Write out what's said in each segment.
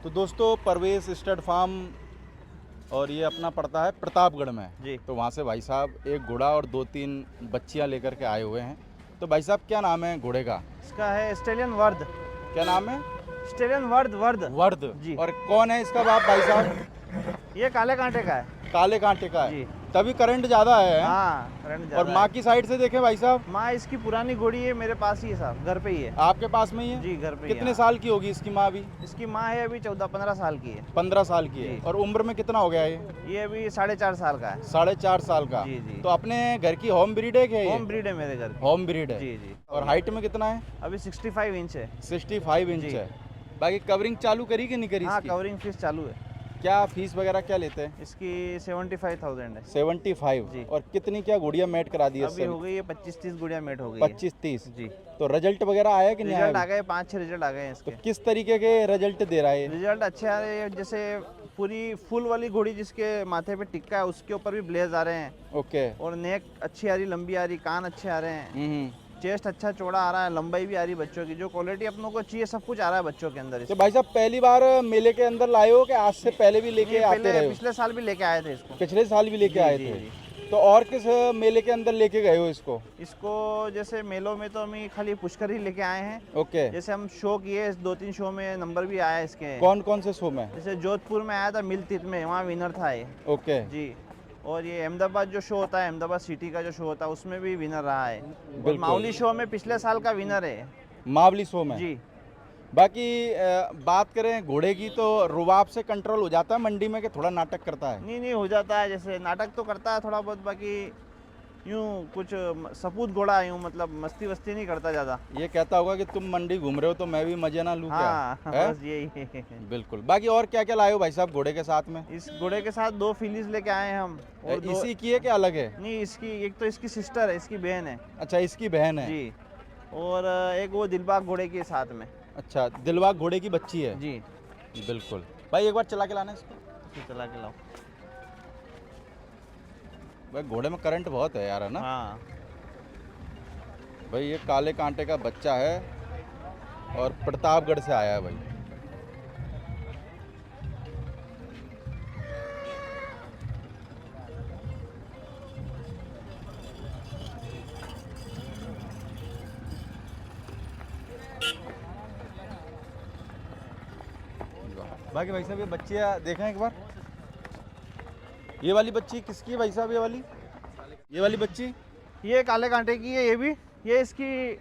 तो दोस्तों Parvez stud farm और ये अपना पड़ता है प्रतापगढ़ में जी। तो वहाँ से भाई साहब एक घोड़ा और 2-3 बच्चियाँ लेकर के आए हुए हैं। तो भाई साहब क्या नाम है घोड़े का? इसका है स्टेलियन वर्द। क्या नाम है? स्टेलियन वर्द वर्द। वर्द। जी। और कौन है इसका बाप भाई साहब? ये काले कांटे का है। काले कांटे का है। जी। तभी करंट ज़्यादा है। हाँ, करंट और ज़्यादा माँ है। की साइड से देखें भाई साहब, माँ इसकी पुरानी घोड़ी है, मेरे पास ही है साहब, घर पे ही है। आपके पास में ही है? जी, घर पे ही है। कितने हाँ। साल की होगी इसकी माँ अभी? इसकी माँ है अभी 14-15 साल की है। 15 साल की है। जी। और उम्र में कितना हो गया ये? ये अभी 4.5 साल का है। 4.5 साल का। जी, जी। तो अपने घर की होम ब्रीड है क्या ये? होम ब्रीड है मेरे घर की। होम ब्रीड है। जी, जी। और हाइट में कितना है? अभी 65 इंच है। 65 इंच जी। है। बाकी कवरिंग चालू करी कि नहीं करी हाँ, इसकी? कवरिंग फीस चालू है। क्या फीस वगैरह क्या लेते हैं? इसकी 75,000 है। 75। जी। और कितनी क्या गुड़िया मेट करा दी है अभी हो गई है 25-30 गुड़िया मेट हो गई है। 25-30। जी। तो रिजल्ट वगैरह आया कि नहीं रिजल्ट आया आ अभी? गए, 5-6 रिजल्ट आ गए हैं तो इसके। किस तरीके के रिजल्ट दे रहा है ये? रिजल्ट अच्छे आ रहे हैं, जैसे पूरी फुल वाली घोड़ी जिसके माथे पे टिक्का है उसके ऊपर भी ब्लेज आ रहे हैं। ओके। और नेक अच्छी आ रही, लंबी आ रही, कान अच्छे आ रहे हैं, हम्म। चेस्ट अच्छा चौड़ा आ रहा है, लंबाई भी आ रही बच्चों की, जो क्वालिटी अपनों को चाहिए सब कुछ आ रहा है बच्चों के अंदर। तो भाई साहब पहली बार मेले के अंदर लाए हो कि आज से पहले भी लेके नहीं, आते पहले रहे हो? पिछले साल भी लेके आए थे इसको। पिछले साल भी लेके जी, आए जी, थे। जी। तो और किस मेले के अंदर लेके गए हो इसको? इसको जैसे मेलों में तो हम ही खाली पुष्कर ही लेके आए हैं। ओके। जैसे हम शो किए, 2-3 शो में नंबर भी आया इसके। कौन कौन से शो में? जैसे जोधपुर में आया था, मिलतीत में, वहाँ विनर था ये। ओके। जी। और ये अहमदाबाद जो शो होता है, अहमदाबाद सिटी का जो शो होता है, उसमें भी विनर रहा है। और बिल्कुल। माउली शो में पिछले साल का विनर है। मावली शो में। जी। बाकी बात करें घोड़े की तो रुबाब से कंट्रोल हो जाता है मंडी में कि थोड़ा नाटक करता है? नहीं नहीं, हो जाता है, जैसे नाटक तो करता है थोड़ा बहुत, बाकी यूँ कुछ सपूत घोड़ा है, यूँ मतलब मस्ती वस्ती नहीं करता ज़्यादा। ये कहता होगा कि तुम मंडी घूम रहे हो तो मैं भी मजे ना लूं हाँ, क्या है? बस यही है। बिल्कुल। बाकी और क्या क्या लाए हो भाई साहब घोड़े के साथ में? इस घोड़े के साथ 2 फिलीज लेके आए हैं हम। और 2 इसी की है कि अलग है? नहीं, इसकी एक तो इसकी सिस्टर है, इसकी बहन है। अच्छा, इसकी बहन है। जी। और एक वो दिलबाग घोड़े के साथ में। अच्छा, दिलबाग घोड़े की बच्ची है। जी। बिल्कुल। भाई एक बार चला के लाना इसको। इसे चला के लाओ। भाई घोड़े में करंट बहुत है यार, है ना? हाँ। भाई ये काले कांटे का बच्चा है और प्रतापगढ़ से आया है भाई। बाकी भाई साहब ये बच्चियाँ देखें एक बार। ये वाली बच्ची किसकी है भाई साहब? ये वाली बच्ची ये काले कांटे की है, ये भी। ये इसकी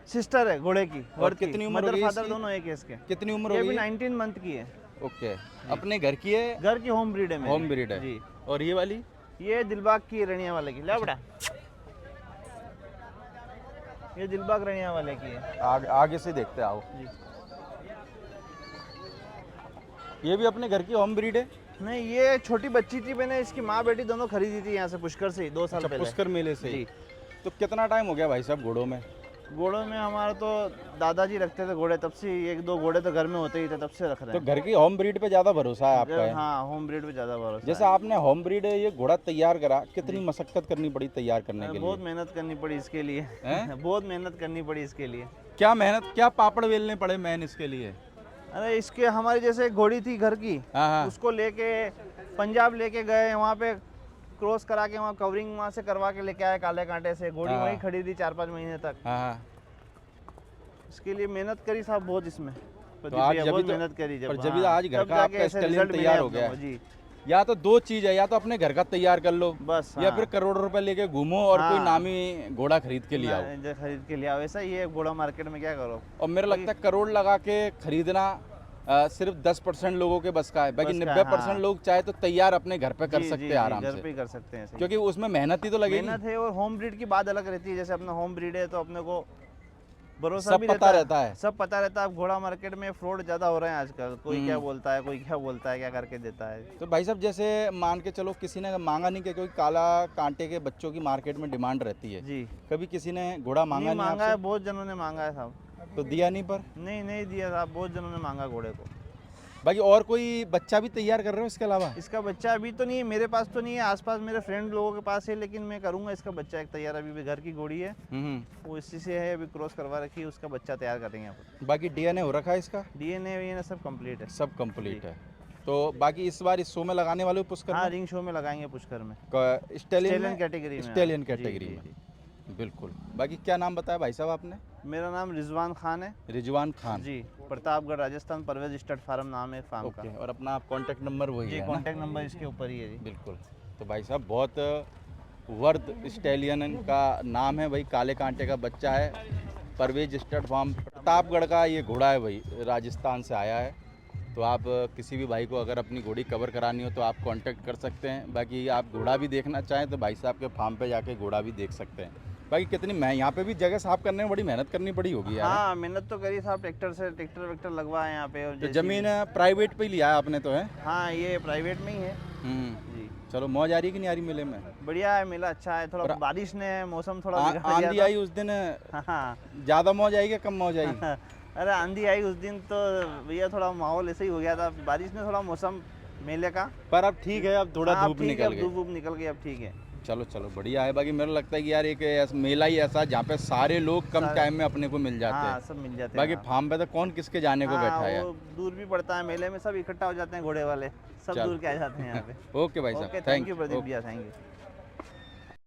सिस्टर है घोड़े की। और कितनी उम्र हो मदर गई फादर इसकी? दोनों एक है इसके। कितनी उम्र ये हो भी गई है? 19 मंथ की है। ओके। अपने घर की है? घर की होम ब्रीड है मेरी। होम ब्रीड है। जी। और ये वाली? ये दिलबाग की रनिया वाले की। ले बेटा, ये दिलबाग रनिया वाले की है। आगे से देखते आओ। जी। ये भी अपने घर की होम ब्रीड है? नहीं, ये छोटी बच्ची थी, मैंने इसकी माँ बेटी दोनों खरीदी थी यहाँ से पुष्कर से ही 2 साल अच्छा, पहले। पुष्कर मेले से ही। जी। तो कितना टाइम हो गया भाई साहब घोड़ों में? घोड़ों में हमारा तो दादाजी रखते थे घोड़े, तब से 1-2 घोड़े तो घर में होते ही थे, तब से रख रहे तो हैं। घर की होम ब्रीड पे ज़्यादा भरोसा है आपका है? हाँ, होम ब्रीड पे ज़्यादा भरोसा जैसे है। आपने होम ब्रीड ये घोड़ा तैयार करा, कितनी मशक्कत करनी पड़ी तैयार करने के बहुत लिए? मेहनत करनी पड़ी इसके लिए। हैं? बहुत मेहनत करनी पड़ी इसके लिए। क्या मेहनत, क्या पापड़ बेलने पड़े मैन इसके लिए? अरे इसके, हमारी जैसे एक घोड़ी थी घर की, हाँ हाँ। उसको लेके पंजाब लेके गए, वहाँ पे क्रॉस करा के वहाँ कवरिंग वहाँ से करवा के लेके आए काले कांटे से। घोड़ी हाँ। वहीं खड़ी थी 4-5 महीने तक। हाँ हाँ। इसके लिए मेहनत करी साहब बहुत इसमें। तो आज जब बहुत तो, मेहनत करी पर जब। जब हाँ, आज घर तब का जाके आपका ऐसे स्टेलियन रिजल्ट मिले तैयार हो अपनों गया को। है। जी। या तो 2 चीज है, या तो अपने घर का तैयार कर लो, बस या हाँ। फिर करोड़ों रुपए लेके घूमो और कोई हाँ। नामी घोड़ा खरीद के लिए आओ। जो खरीद के लिया वैसा ही है, घोड़ा मार्केट में क्या करो। और मेरा लगता है करोड़ लगा के खरीदना सिर्फ 10% लोगों के बस का है। बाकी बस का, 90% हाँ। लोग चाहे तो तैयार अपने घर पे कर जी, सकते जी, हैं जी, आराम घर से, पे ही कर सकते हैं। सही क्योंकि उसमें मेहनत ही तो लगेगी। मेहनत है, और होम ब्रीड की बात अलग रहती है। जैसे अपना होम ब्रीड है तो अपने को भरोसा सब भी पता रहता है। सब पता रहता है। अब घोड़ा मार्केट में फ्रॉड ज़्यादा हो रहे हैं आजकल, कोई क्या बोलता है, कोई क्या बोलता है, क्या करके देता है। तो भाई साहब जैसे मान के चलो किसी ने मांगा नहीं, क्योंकि काला कांटे के बच्चों की मार्केट में डिमांड रहती है, जी। कभी किसी ने घोड़ा मांगा नहीं, नहीं मांगा है, आपसे? बहुत जनों ने मांगा है साहब। तो दिया नहीं? पर नहीं, नहीं दिया साहब, बहुत जनों ने मांगा घोड़े को। बाकी और कोई बच्चा भी तैयार कर रहे हो इसके अलावा? इसका बच्चा अभी तो नहीं है, मेरे पास तो नहीं है, आसपास मेरे फ्रेंड लोगों के पास है, लेकिन मैं करूंगा इसका बच्चा एक तैयार। अभी भी घर की घोड़ी है, वो इसी से है, अभी क्रॉस करवा रखी है, उसका बच्चा तैयार करेंगे यहाँ पर। बाकी डीएनए हो रखा है इसका? डीएनए वीएनए सब कंप्लीट है। सब कंप्लीट है। तो बाकी इस बार इस शो में लगाने वाले हो पुष्कर हाँ, में? रिंग शो में लगाएंगे पुष्कर में, स्टेलियन स्टेलियन में? कैटेगरी में। स्टेलियन जी, कैटेगरी जी, में, जी। बिल्कुल। बाकी क्या नाम बताया भाई साहब आपने? मेरा नाम रिजवान खान है रिजवान खान। जी, प्रतापगढ़ राजस्थान, परवेज स्टड फार्म नाम है फार्म का। ओके, और अपना कॉन्टैक्ट नंबर वही जी, है ना? कॉन्टैक्ट नंबर इसके ऊपर ही है जी। बिल्कुल। तो भाई साहब बहुत वर्द स्टेलियन का नाम है भाई, काले कांटे का बच्चा है, परवेज स्टड फार्म प्रतापगढ़ का ये घोड़ा है भाई, राजस्थान से आया है। तो आप किसी भी भाई को अगर अपनी घोड़ी कवर करानी हो तो आप कांटेक्ट कर सकते हैं। बाकी आप घोड़ा भी देखना चाहें तो भाई साहब के फार्म पे जाके घोड़ा भी देख सकते हैं। बाकी कितनी मैं यहाँ पे भी जगह साफ करने में बड़ी मेहनत करनी पड़ी होगी यार। हाँ, मेहनत तो करी साहब, ट्रैक्टर से ट्रैक्टर वेक्टर लगवाए यहाँ पे। और तो जैसी- जमीन प्राइवेट पे ही लिया है आपने तो है? हाँ, ये प्राइवेट में ही है जी। चलो, मौज आ रही कि नहीं आ रही मेले में? बढ़िया है, मेला अच्छा है। थोड़ा और बारिश ने मौसम थोड़ा बिगाड़ दिया आंधी था। आई उस दिन, हाँ ज़्यादा मौज आई कि कम मौज आई? अरे आंधी आई उस दिन तो भैया थोड़ा माहौल ऐसे ही हो गया था, बारिश ने थोड़ा मौसम मेले का। पर अब ठीक है, अब थोड़ा हाँ, धूप ठीक है, निकल अब गई। धूप वूप निकल गई, अब ठीक है। चलो चलो बढ़िया है। बाकी मेरा लगता है कि यार एक मेला ही ऐसा जहाँ पे सारे लोग कम टाइम में अपने को मिल जाते हाँ, हैं। सब मिल जाते बाकी हैं। फार्म पे तो कौन किसके जाने को बैठा है यार। वो दूर भी पड़ता है, मेले में सब इकट्ठा हो जाते हैं घोड़े वाले, सब चल। दूर के आ जाते हैं यहाँ पे। ओके भाई ओके, साहब, थैंक यू प्रदीप ओके। भैया, थैंक यू।